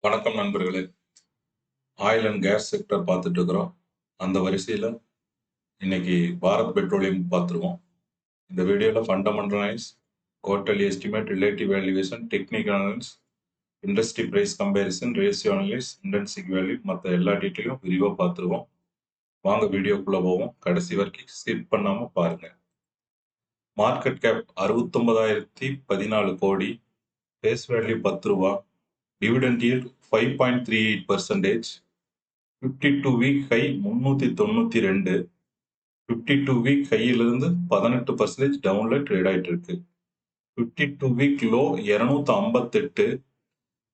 வணக்கம் நண்பர்களே. Oil and case sector பார்த்துட்டு இருக்கிறோம். அந்த வரிசையில் இன்னைக்கு பாரத் பெட்ரோலியம் பார்த்துருவோம். இந்த வீடியோவில் fundamental analyse, quarterly estimate, relative valuation, technical analyse, industry price comparison, ratio analyse, intrinsic value மற்ற எல்லா டீட்டெயிலும் விரிவாக பார்த்துருவோம். வாங்க வீடியோக்குள்ளே போவோம். கடைசி வரைக்கும் ஸ்கிப் பண்ணாமல் பாருங்க. மார்க்கெட் கேப் 69,014 கோடி, ஃபேஸ் வேல்யூ 10 ரூபா, dividend yield 5.38%, 52 week high 392, 52 week ஹையிலிருந்து 18% டவுன்ல ட்ரேட் ஆயிட்டு இருக்கு. 52 வீக் லோ 258,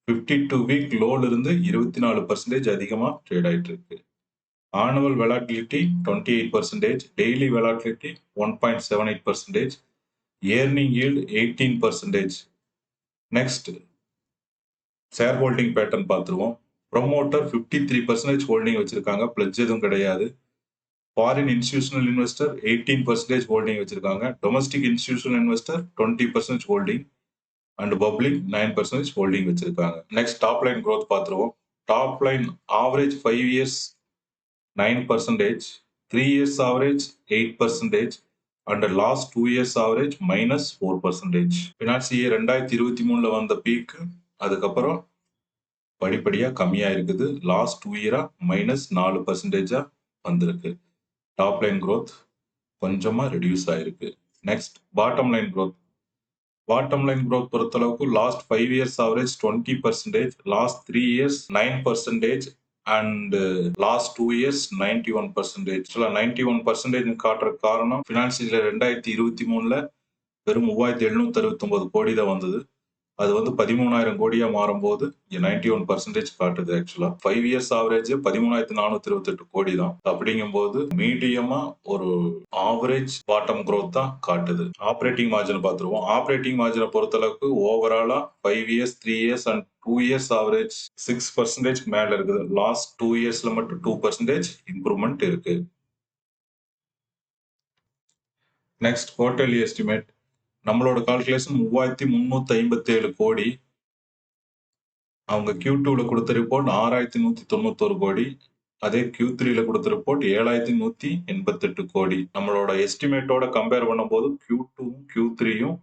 52 வீக் லோல இருந்து 24% அதிகமா ட்ரேட் ஆயிட்டு இருக்கு. Annual volatility 28%, daily volatility 1.78%, earning yield 18%. Next share holding pattern பார்த்துருவோம். ப்ரொமோட்டர் 53% ஹோல்டிங் வச்சிருக்காங்க, பிளட்ஜ் எதுவும் கிடையாது. ஃபாரின் இன்ஸ்டிடியூஷனல் இன்வெஸ்டர் 18% ஹோல்டிங் வச்சிருக்காங்க, domestic institutional investor 20% holding and public 9% holding வச்சிருக்காங்க. நெக்ஸ்ட் டாப் லைன் growth பார்த்துருவோம். Top line average 5 years 9%, 3 years average 8%, and last 2 years average -4%. Finance year 2023 வந்த peak, அதுக்கப்புறம் படிப்படியாக கம்மியாக இருக்குது. லாஸ்ட் 2 year -4% வந்திருக்கு. டாப் லைன் growth கொஞ்சமாக ரெடியூஸ் ஆயிருக்கு. Next bottom line growth. Bottom line growth பொறுத்தளவுக்கு last 5 years average 20%, last 3 years 9%, and last 2 years 91%. 91% காட்டுற காரணம், ஃபினான்சியல் 2023 வெறும் 3,769 கோடி தான் வந்தது. அது 13,000 கோடியா மாறும்போது 91% காட்டுது. ஆக்சுவலா 5 years ஆவரேஜ் 13,428 கோடி தான். அப்படிங்கும்போது மீடியமா ஒரு ஆவரேஜ் பாட்டம் growth தான் காட்டுது. ஆப்ரேட்டிங் மார்ஜின் பார்த்துருவோம். ஆப்ரேட்டிங் மார்ஜினை பொறுத்தளவுக்கு ஓவராலா 5 years, 3 years and 2 years average 6% மேல இருக்குது. லாஸ்ட் 2 yearsல மட்டும் 2% இம்ப்ரூவ்மெண்ட் இருக்கு. Next quarterly estimate. நம்மளோட கால்குலேஷன் 3,357 கோடி. அவங்க Q2ல கொடுத்த ரிப்போர்ட் 6,191 கோடி. அதே Q3ல கொடுத்த ரிப்போர்ட் 7,188 கோடி. நம்மளோட எஸ்டிமேட்டோட கம்பேர் பண்ணும்போது Q2வும் Q3யும்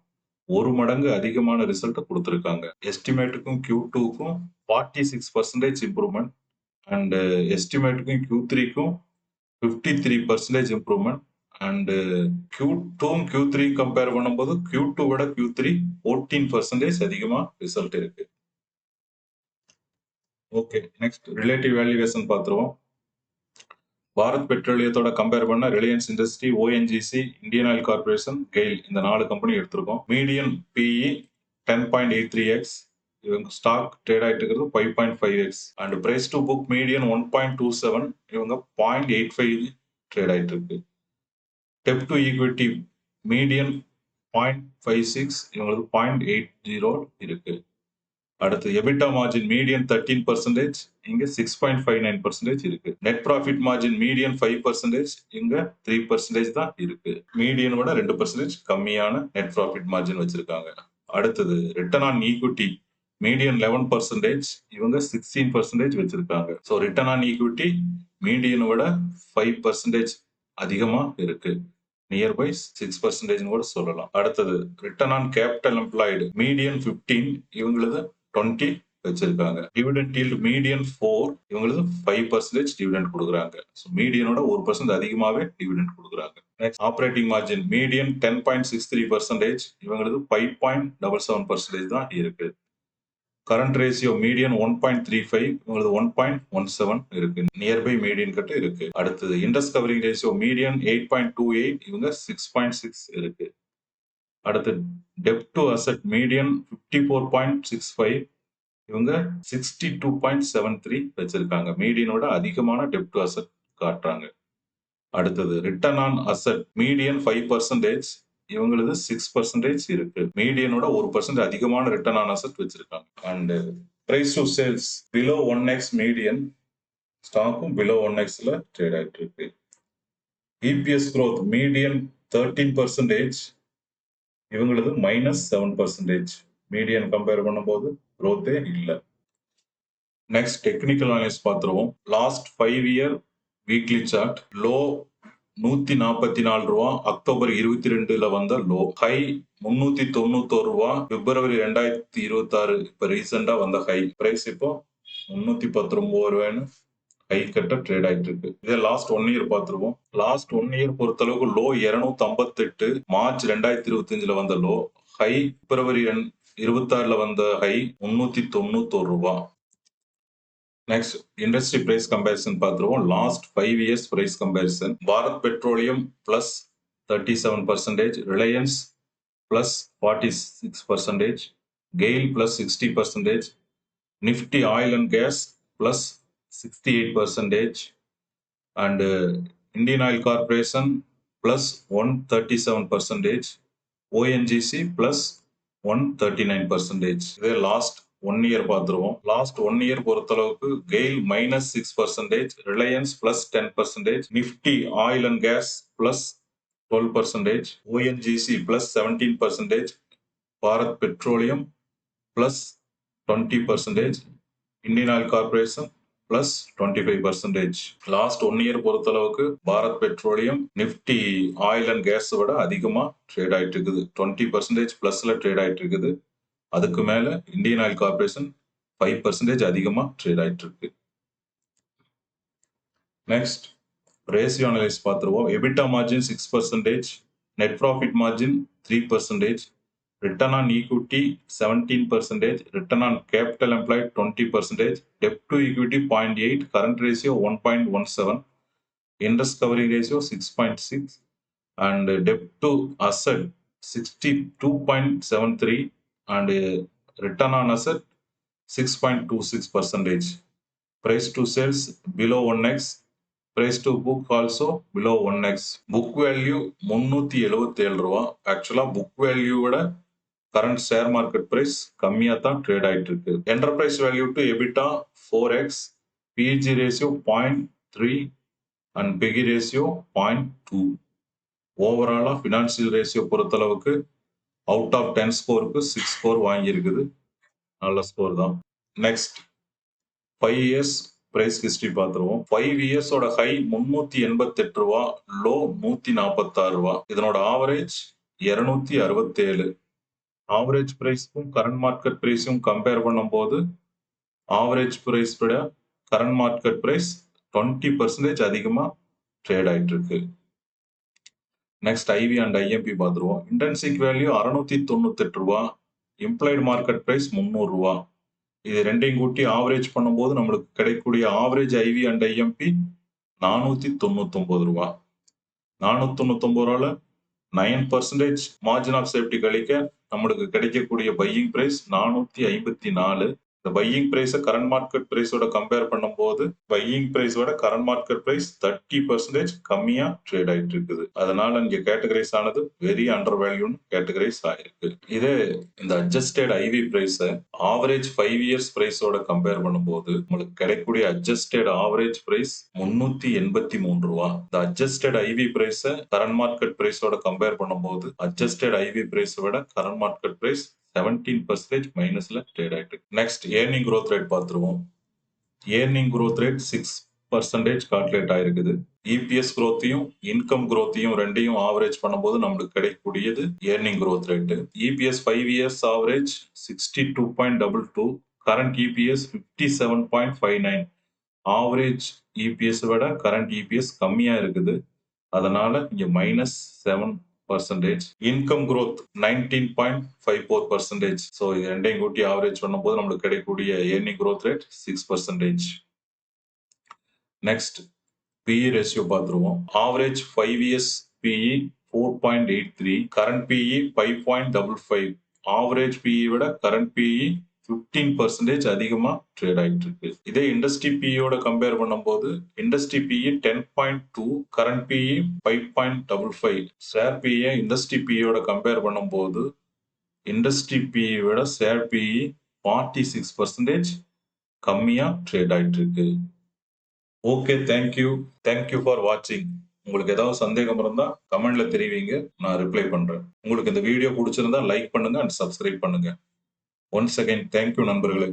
1 மடங்கு அதிகமான ரிசல்ட் கொடுத்திருக்காங்க. எஸ்டிமேட்டுக்கும் Q2க்கும் 46% இம்ப்ரூவ்மெண்ட், அண்ட் எஸ்டிமேட்டுக்கும் Q3க்கும் 53% இம்ப்ரூவ்மெண்ட், அண்ட் Q2வும் Q3 கம்பேர் பண்ணும்போது Q2 விட Q3 14% அதிகமா ரிசல்ட் இருக்கு. ஓகே, நெக்ஸ்ட் ரிலேட்டிவ் வேல்யூவேஷன் பார்த்துருவோம். பாரத் பெட்ரோலியத்தோட கம்பேர் பண்ண Reliance industry, ONGC, Indian oil corporation, GAIL இந்த 4 கம்பெனி எடுத்திருக்கோம். மீடியன் பிஇ 10.83x, இவங்க ஸ்டாக் ட்ரேட் ஆயிட்டு இருக்கிறது 5.5x, and price to book median 1.27, இவங்க 0.85 ட்ரேட் ஆயிட்டு இருக்கு. டெப் டு ஈக்விட்டி மீடியன் 0.56, இவங்களுக்கு 0.80 இருக்கு. அடுத்து எபிட்டா மார்ஜின் மீடியன் 13%, இங்க 6.59% இருக்கு. நெட் ப்ராஃபிட் மார்ஜின் மீடியன் 5%, இங்க 3% தான் இருக்கு. மீடியன் விட 2% கம்மியான நெட் ப்ராஃபிட் மார்ஜின் வச்சிருக்காங்க. அடுத்தது ரிட்டர்ன் ஆன் ஈக்விட்டி மீடியன் 11%, இவங்க 16% வச்சிருக்காங்க. ஸோ ரிட்டர்ன் ஆன் ஈக்விட்டி மீடியனை விட 5% அதிகமா இருக்கு. நியர்பை 6% கூட சொல்லலாம். அடுத்தது return on capital employed median 15, இவங்களது 20 வச்சிருக்காங்க. டிவிடெண்ட் yield மீடியன் 4, இவங்களுக்கு 5% டிவிடெண்ட் கொடுக்குறாங்க. ஸோ மீடியனோட 1% அதிகமாகவே டிவிடெண்ட் கொடுக்குறாங்க. நெக்ஸ்ட் ஆப்ரேட்டிங் மார்ஜின் மீடியன் 10.63%, இவங்களுக்கு 5.77% தான் இருக்கு. கரண்ட் ரேஷியோ மீடியன் 1.35, உங்களுக்கு 1.17 இருக்கு. நியர்பை மீடியன் கிட்ட இருக்கு. அடுத்தது இன்ட்ரெஸ்ட் கவரிங் ரேஷியோ மீடியன் 8.28, இவங்க 6.6 இருக்கு. அடுத்து டெப்ட் டு அசெட் மீடியன் 54.65, இவங்க 62.73 வச்சிருக்காங்க. மீடியனோட அதிகமான டெப்ட் டு அசெட் காட்டுறாங்க. அடுத்தது ரிட்டர்ன் ஆன் அசெட் மீடியன் 5%, இவங்களது 6% இருக்கு. மீடியனோட 1% அதிகமான ரிட்டர்ன் ஆன் அசெட் வச்சிருக்காங்க. And price to sales below 1x median, ஸ்டாக்கும் பிலோ 1xல ட்ரேட் ஆயிட்டு இருக்கு. இபிஎஸ் growth மீடியன் 13%, இவங்களது -7%. மீடியன் கம்பேர் பண்ணும்போது growth இல்லை. நெக்ஸ்ட் டெக்னிக்கல் அனலைஸ் பார்த்துருவோம். Last 5 year weekly chart. Low ரூ. 144 அக்டோபர் 22 வந்த லோ. ஹை ரூ. 391 பிப்ரவரி 2026 இப்ப ரீசெண்டா வந்த ஹை. பிரைஸ் இப்போ ரூ. 319 ஹை கட்ட ட்ரேட் ஆயிட்டு இருக்கு. இதே லாஸ்ட் 1 இயர் பார்த்துருவோம். லாஸ்ட் 1 இயர் பொறுத்தளவுக்கு லோ 258 மார்ச் 2025 வந்த லோ. ஹை பிப்ரவரி 26 வந்த ஹை ரூ. 391. நெக்ஸ்ட் இண்டஸ்ட்ரி பிரைஸ் கம்பேரிசன் பார்த்துருவோம். Last 5 years price comparison. Bharat petroleum plus 37%, Reliance plus 46%, GAIL plus 60%, Nifty oil and gas plus 68%, and Indian Oil Corporation plus 137%, ONGC plus 139%. இதே last 1 year பார்த்துருவோம். Last 1 year பொறுத்தளவுக்கு GAIL -6%, Reliance plus 10%, Nifty oil and gas plus 12%, ONGC plus 17%, Bharat petroleum plus 20%, Indian oil corporation plus 25%. Last 1 year பொறுத்தளவுக்கு Bharat petroleum Nifty oil and gas விட அதிகமா trade ஆயிட்டு இருக்குது. 20% பிளஸ்ல trade ஆயிட்டு இருக்குது. அதுக்கு மேல இந்தியன் ஆயில் கார்பரேஷன் 5% அதிகமா ட்ரேட் ஆயிட்டு இருக்கு. நெக்ஸ்ட் ரேஷியோ அனலைஸ் பார்த்துருவோம். EBITDA margin 6%, net profit margin 3%, return on equity 17%, return on capital employed 20%, debt to equity 0.8, current ratio 1.17, interest covering ratio 6.6, and debt to asset 62.73, and return on asset 6.26%. Price to sales below 1x, price to book also below 1x. book value 377 ரூபா. ஆக்சுவலா book value விட current share market price கம்மியா தான் trade ஆயிட்டு இருக்கு. Enterprise value to EBITDA 4x, PEG ratio 0.3 and பிகி ratio 0.2. ஓவராலா financial ratio பொறுத்தளவுக்கு அவுட் ஆஃப் 10 ஸ்கோருக்கு 6 ஸ்கோர் வாங்கி இருக்குது. நல்ல ஸ்கோர் தான். நெக்ஸ்ட் 5 இயர்ஸ் பிரைஸ் ஹிஸ்டரி பார்த்துருவோம். 5 இயர்ஸோட ஹை 388 ரூபா, லோ 146 ரூபா. இதனோட ஆவரேஜ் 267. ஆவரேஜ் பிரைஸ்க்கும் கரண்ட் மார்க்கெட் பிரைஸும் கம்பேர் பண்ணும்போது ஆவரேஜ் பிரைஸ் விட கரண்ட் மார்க்கெட் பிரைஸ் 20% அதிகமா ட்ரேட் ஆயிட்டு இருக்கு. நெக்ஸ்ட் ஐவி அண்ட் ஐஎம்பி பார்த்துருவோம். இன்டென்சிக் வேல்யூ 698 ரூபா, இம்ப்ளாய்டு மார்க்கெட் பிரைஸ் 300 ரூபா. இது ரெண்டையும் கூட்டி ஆவரேஜ் பண்ணும்போது நம்மளுக்கு கிடைக்கக்கூடிய ஆவரேஜ் ஐவி அண்ட் ஐஎம்பி 499 ரூபா. 499 ரூபால 9% மார்ஜின் ஆஃப் சேஃப்டி கழிக்க நம்மளுக்கு கிடைக்கக்கூடிய பையிங் பிரைஸ் 454. இந்த பையிங் பிரைஸை கரண்ட் மார்க்கெட் பிரைஸோட கம்பேர் பண்ணும்போது பையிங் பிரைஸோட கரண்ட் மார்க்கெட் பிரைஸ் 30% கம்மியா ட்ரேட் ஆயிட்டு இருக்குது. அதனால இங்க கேட்டகரைஸ் ஆனது வெரி அண்டர் வேல்யூன்னு கேட்டகரைஸ் ஆயிருக்கு. இதே இந்த adjusted IV price average 5 years பிரைஸோட கம்பேர் பண்ணும்போது உங்களுக்கு கிடைக்கக்கூடிய அட்ஜஸ்டட் ஆவரேஜ் பிரைஸ் 383 ரூபா. இந்த adjusted IV price current market பிரைஸோட கம்பேர் பண்ணும்போது அட்ஜஸ்டட் ஐவி பிரைஸ் விட கரண்ட் மார்க்கெட் பிரைஸ் 17% மைனஸ்ல ட்ரேட் ஆயிட்டு. நெக்ஸ்ட் ஏர்னிங் growth ரேட் பார்த்துருவோம். ஏர்னிங் growth ரேட் 6% கால்குலேட் ஆயிருக்குது. இபிஎஸ் growthயும் இன்கம் growthயும் ரெண்டையும் ஆவரேஜ் பண்ணும்போது நம்மளுக்கு கிடைக்கக்கூடியது earning growth rate. EPS 5 years average 62.22, current EPS 57.59. Average EPS விட கரண்ட் இபிஎஸ் கம்மியா இருக்குது. அதனால இங்க -7%. Income growth 19.54%. ஸோ இது ரெண்டையும் கூட்டி ஆவரேஜ் பண்ணும்போது நம்மளுக்கு கிடைக்கக்கூடிய earning growth rate 6%. Next PE ratio பார்த்துருவோம். Average 5 years PE 4.83, current PE 5.55. Average PE விட கரண்ட் பிஇ 15% அதிகமா ட்ரேட் ஆயிட்டு இருக்கு. இதே இண்டஸ்ட்ரி பிஇயோட கம்பேர் பண்ணும்போது industry PE 10.2, current PE 5.55. Share PE industry பிஇயோட கம்பேர் பண்ணும்போது இண்டஸ்ட்ரி பிஇ விட ஷேர் பிஇ 46% கம்மியா ட்ரேட் ஆயிட்டு இருக்கு. ஓகே, தேங்க்யூ ஃபார் வாட்சிங். உங்களுக்கு ஏதாவது சந்தேகம் இருந்தா கமெண்ட்ல தெரிவிங்க, நான் ரிப்ளை பண்றேன். உங்களுக்கு இந்த வீடியோ பிடிச்சிருந்தா லைக் பண்ணுங்க அண்ட் சப்ஸ்கிரைப் பண்ணுங்க. ஒன்ஸ் அகைன் தேங்க்யூ நண்பர்களே.